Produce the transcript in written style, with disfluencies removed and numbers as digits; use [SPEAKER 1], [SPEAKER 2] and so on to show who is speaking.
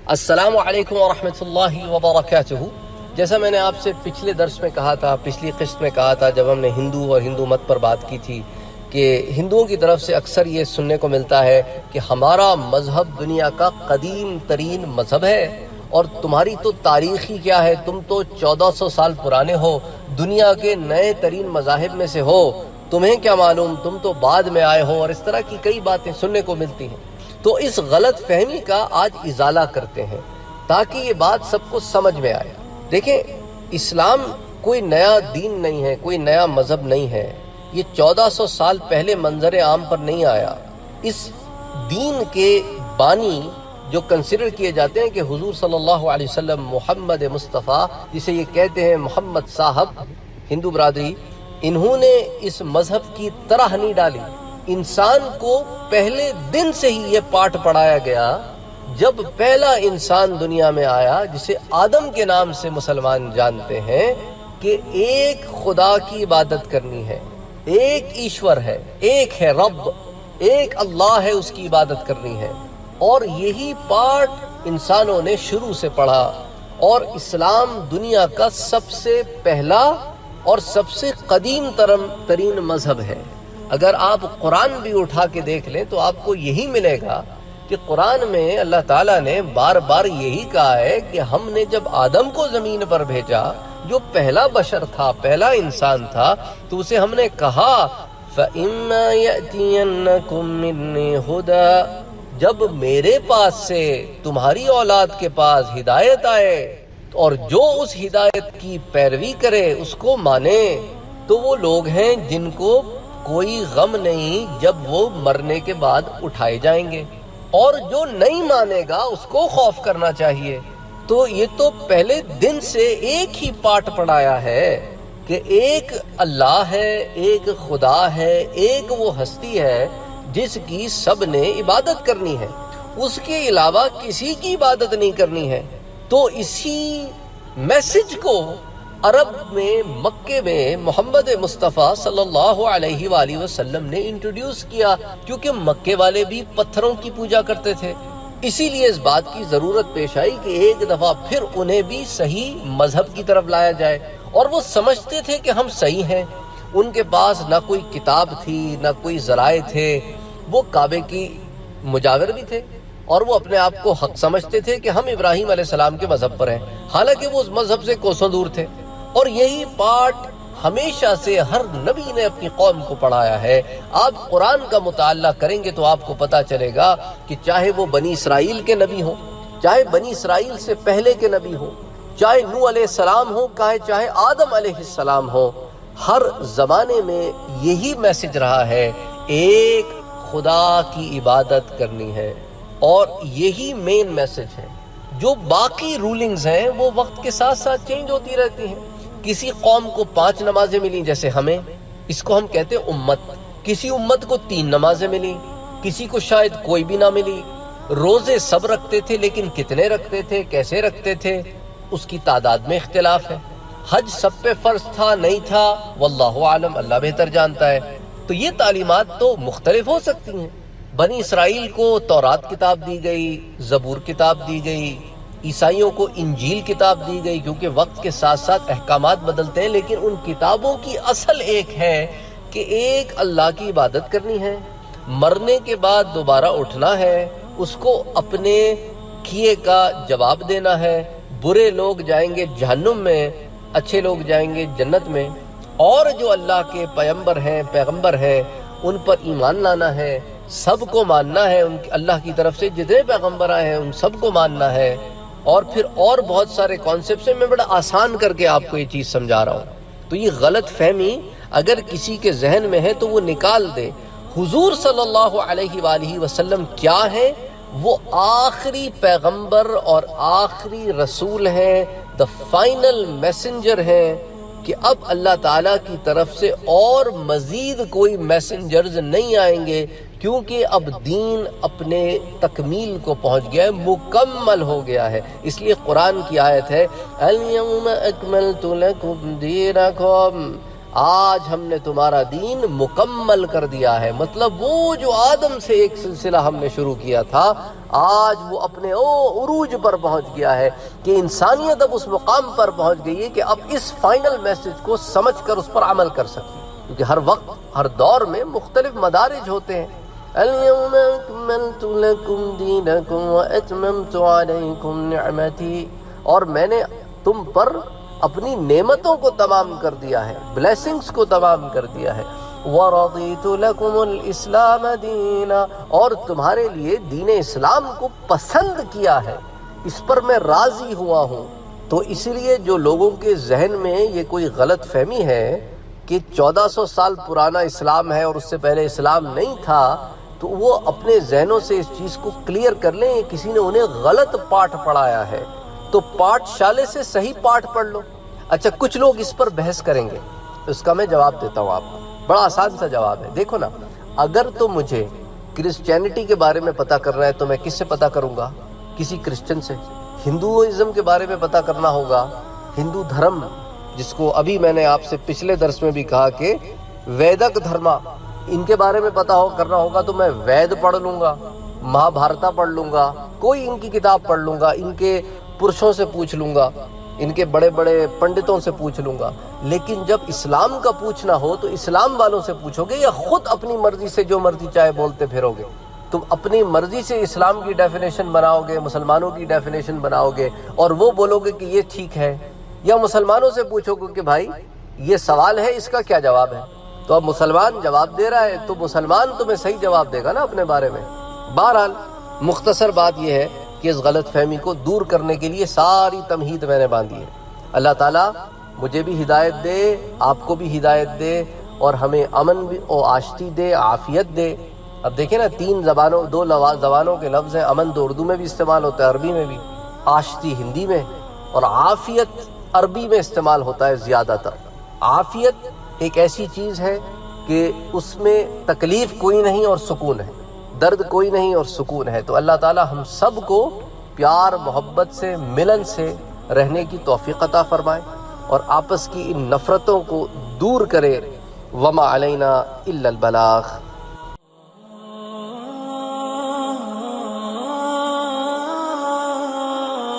[SPEAKER 1] السلام علیکم ورحمۃ اللہ وبرکاتہ۔ جیسا میں نے آپ سے پچھلے درس میں کہا تھا، پچھلی قسط میں کہا تھا، جب ہم نے ہندو اور ہندو مت پر بات کی تھی کہ ہندوؤں کی طرف سے اکثر یہ سننے کو ملتا ہے کہ ہمارا مذہب دنیا کا قدیم ترین مذہب ہے اور تمہاری تو تاریخ ہی کیا ہے، تم تو 1400 سال پرانے ہو، دنیا کے نئے ترین مذاہب میں سے ہو، تمہیں کیا معلوم، تم تو بعد میں آئے ہو، اور اس طرح کی کئی باتیں سننے کو ملتی ہیں۔ تو اس غلط فہمی کا آج ازالہ کرتے ہیں تاکہ یہ بات سب کو سمجھ میں آئے۔ دیکھیں، اسلام کوئی نیا دین نہیں ہے، کوئی نیا مذہب نہیں ہے، یہ 1400 سال پہلے منظر عام پر نہیں آیا۔ اس دین کے بانی جو کنسیڈر کیے جاتے ہیں کہ حضور صلی اللہ علیہ وسلم، محمد مصطفیٰ، جسے یہ کہتے ہیں محمد صاحب، ہندو برادری، انہوں نے اس مذہب کی طرح نہیں ڈالی۔ انسان کو پہلے دن سے ہی یہ پاٹ پڑھایا گیا جب پہلا انسان دنیا میں آیا، جسے آدم کے نام سے مسلمان جانتے ہیں، کہ ایک خدا کی عبادت کرنی ہے، ایک ایشور ہے، ایک ہے رب، ایک اللہ ہے، اس کی عبادت کرنی ہے۔ اور یہی پاٹ انسانوں نے شروع سے پڑھا، اور اسلام دنیا کا سب سے پہلا اور سب سے قدیم ترین مذہب ہے۔ اگر آپ قرآن بھی اٹھا کے دیکھ لیں تو آپ کو یہی ملے گا کہ قرآن میں اللہ تعالیٰ نے بار بار یہی کہا ہے کہ ہم نے جب آدم کو زمین پر بھیجا، جو پہلا بشر تھا، پہلا انسان تھا، تو اسے ہم نے کہا فَإِمَّا يَأْتِيَنَّكُم مِّنِّي هُدًى، جب میرے پاس سے تمہاری اولاد کے پاس ہدایت آئے اور جو اس ہدایت کی پیروی کرے، اس کو مانے، تو وہ لوگ ہیں جن کو کوئی غم نہیں جب وہ مرنے کے بعد اٹھائے جائیں گے، اور جو نہیں مانے گا اس کو خوف کرنا چاہیے۔ تو یہ تو پہلے دن سے ایک ہی پاٹ پڑھایا ہے کہ ایک اللہ ہے، ایک خدا ہے، ایک وہ ہستی ہے جس کی سب نے عبادت کرنی ہے، اس کے علاوہ کسی کی عبادت نہیں کرنی ہے۔ تو اسی میسج کو عرب میں، مکے میں محمد مصطفیٰ صلی اللہ علیہ وآلہ وسلم نے انٹروڈیوس کیا، کیونکہ مکے والے بھی پتھروں کی پوجا کرتے تھے۔ اسی لیے اس بات کی ضرورت پیش آئی کہ ایک دفعہ پھر انہیں بھی صحیح مذہب کی طرف لایا جائے، اور وہ سمجھتے تھے کہ ہم صحیح ہیں۔ ان کے پاس نہ کوئی کتاب تھی، نہ کوئی ذرائع تھے، وہ کعبے کی مجاور بھی تھے، اور وہ اپنے آپ کو حق سمجھتے تھے کہ ہم ابراہیم علیہ السلام کے مذہب پر ہیں، حالانکہ وہ اس مذہب سے کوسوں دور تھے۔ اور یہی پاٹ ہمیشہ سے ہر نبی نے اپنی قوم کو پڑھایا ہے۔ آپ قرآن کا مطالعہ کریں گے تو آپ کو پتہ چلے گا کہ چاہے وہ بنی اسرائیل کے نبی ہوں، چاہے بنی اسرائیل سے پہلے کے نبی ہوں، چاہے نوح علیہ السلام ہوں، چاہے آدم علیہ السلام ہوں، ہر زمانے میں یہی میسج رہا ہے، ایک خدا کی عبادت کرنی ہے، اور یہی مین میسج ہے۔ جو باقی رولنگز ہیں وہ وقت کے ساتھ ساتھ چینج ہوتی رہتی ہیں۔ کسی قوم کو 5 نمازیں ملیں، جیسے ہمیں، اس کو ہم کہتے ہیں امت۔ کسی امت کو 3 نمازیں ملیں، کسی کو شاید کوئی بھی نہ ملی۔ روزے سب رکھتے تھے، لیکن کتنے رکھتے تھے، کیسے رکھتے تھے، اس کی تعداد میں اختلاف ہے۔ حج سب پہ فرض تھا، نہیں تھا، واللہ عالم، اللہ بہتر جانتا ہے۔ تو یہ تعلیمات تو مختلف ہو سکتی ہیں۔ بنی اسرائیل کو تورات کتاب دی گئی، زبور کتاب دی گئی، عیسائیوں کو انجیل کتاب دی گئی، کیونکہ وقت کے ساتھ ساتھ احکامات بدلتے ہیں، لیکن ان کتابوں کی اصل ایک ہے کہ ایک اللہ کی عبادت کرنی ہے، مرنے کے بعد دوبارہ اٹھنا ہے، اس کو اپنے کیے کا جواب دینا ہے۔ برے لوگ جائیں گے جہنم میں، اچھے لوگ جائیں گے جنت میں، اور جو اللہ کے پیغمبر ہیں ان پر ایمان لانا ہے، سب کو ماننا ہے، اللہ کی طرف سے جتنے پیغمبر آئے ہیں ان سب کو ماننا ہے۔ اور پھر اور بہت سارے کانسیپٹس ہیں، میں بڑا آسان کر کے آپ کو یہ چیز سمجھا رہا ہوں۔ تو یہ غلط فہمی اگر کسی کے ذہن میں ہے تو وہ نکال دے۔ حضور صلی اللہ علیہ وآلہ وسلم کیا ہے؟ وہ آخری پیغمبر اور آخری رسول ہیں، the فائنل میسنجر ہیں، کہ اب اللہ تعالیٰ کی طرف سے اور مزید کوئی میسنجرز نہیں آئیں گے، کیونکہ اب دین اپنے تکمیل کو پہنچ گیا ہے، مکمل ہو گیا ہے۔ اس لیے قرآن کی آیت ہے الَّيَوْمَ أَكْمَلْتُ لَكُمْ دِينَكُمْ، آج ہم نے تمہارا دین مکمل کر دیا ہے. مطلب وہ جو آدم سے ایک سلسلہ ہم نے شروع کیا تھا آج وہ اپنے عروج پر پہنچ گیا ہے کہ انسانیت اب اس مقام پر پہنچ گئی ہے کہ اب اس فائنل میسج کو سمجھ کر اس پر عمل کر سکتی ہے. کیونکہ ہر وقت ہر دور میں مختلف مدارج ہوتے ہیں. اليوم اکملت لکم دینکم واتممت علیکم نعمتی، اور میں نے تم پر اپنی نعمتوں کو تمام کر دیا ہے، بلیسنگز کو تمام کر دیا ہے. وَرَضِيتُ لَكُمُ الْإِسْلَامَ دِينًا، اور تمہارے لیے دین اسلام کو پسند کیا ہے، اس پر میں راضی ہوا ہوں. تو اس لیے جو لوگوں کے ذہن میں یہ کوئی غلط فہمی ہے کہ 1400 سال پرانا اسلام ہے اور اس سے پہلے اسلام نہیں تھا، تو وہ اپنے ذہنوں سے اس چیز کو کلیئر کر لیں. کسی نے انہیں غلط پاٹھ پڑھایا ہے تو پاٹھ شالے سے صحیح پاٹھ پڑھ لو. اچھا، کچھ لوگ اس پر بحث کریں گے، اس کا میں جواب دیتا ہوں آپ کو. بڑا آسان سا جواب ہے. دیکھو نا، اگر تو مجھے کرسچینٹی کے بارے میں پتہ کرنا ہے تو میں کس سے پتہ کروں گا؟ کسی کرسچن سے. ہندوازم کے بارے میں پتہ کرنا ہوگا، ہندو دھرم، جس کو ابھی میں نے آپ سے پچھلے درس میں بھی کہا کہ ویدک دھرما، ان کے بارے میں پتہ کرنا ہوگا تو میں وید پڑھ لوں گا، مہا بھارتا پڑھ لوں گا، کوئی ان کی کتاب پڑھ لوں گا، ان کے پرشوں سے پوچھ لوں گا، ان کے بڑے بڑے پنڈتوں سے پوچھ لوں گا. لیکن جب اسلام کا پوچھنا ہو تو اسلام والوں سے پوچھو گے یا خود اپنی مرضی سے جو مرضی چاہے بولتے پھرو گے؟ تم اپنی مرضی سے اسلام کی ڈیفینیشن بناؤ گے، مسلمانوں کی ڈیفینیشن بناؤ گے اور وہ بولو گے کہ یہ ٹھیک ہے، یا مسلمانوں سے پوچھو گے کہ بھائی یہ سوال ہے، اس کا کیا جواب ہے؟ تو اب مسلمان جواب دے رہا ہے تو مسلمان تمہیں صحیح جواب دے گا نا اپنے بارے میں. بہرحال مختصر بات یہ ہے کہ اس غلط فہمی کو دور کرنے کے لیے ساری تمہید میں نے باندھی ہے. اللہ تعالیٰ مجھے بھی ہدایت دے، آپ کو بھی ہدایت دے، اور ہمیں امن بھی اور آشتی دے، عافیت دے. اب دیکھیں نا، دو زبانوں کے لفظ ہیں. امن تو اردو میں بھی استعمال ہوتا ہے، عربی میں بھی، آشتی ہندی میں، اور عافیت عربی میں استعمال ہوتا ہے زیادہ تر. عافیت ایک ایسی چیز ہے کہ اس میں تکلیف کوئی نہیں اور سکون ہے، درد کوئی نہیں اور سکون ہے. تو اللہ تعالیٰ ہم سب کو پیار محبت سے، ملن سے رہنے کی توفیق عطا فرمائے اور آپس کی ان نفرتوں کو دور کرے. وما علینا الا البلاغ.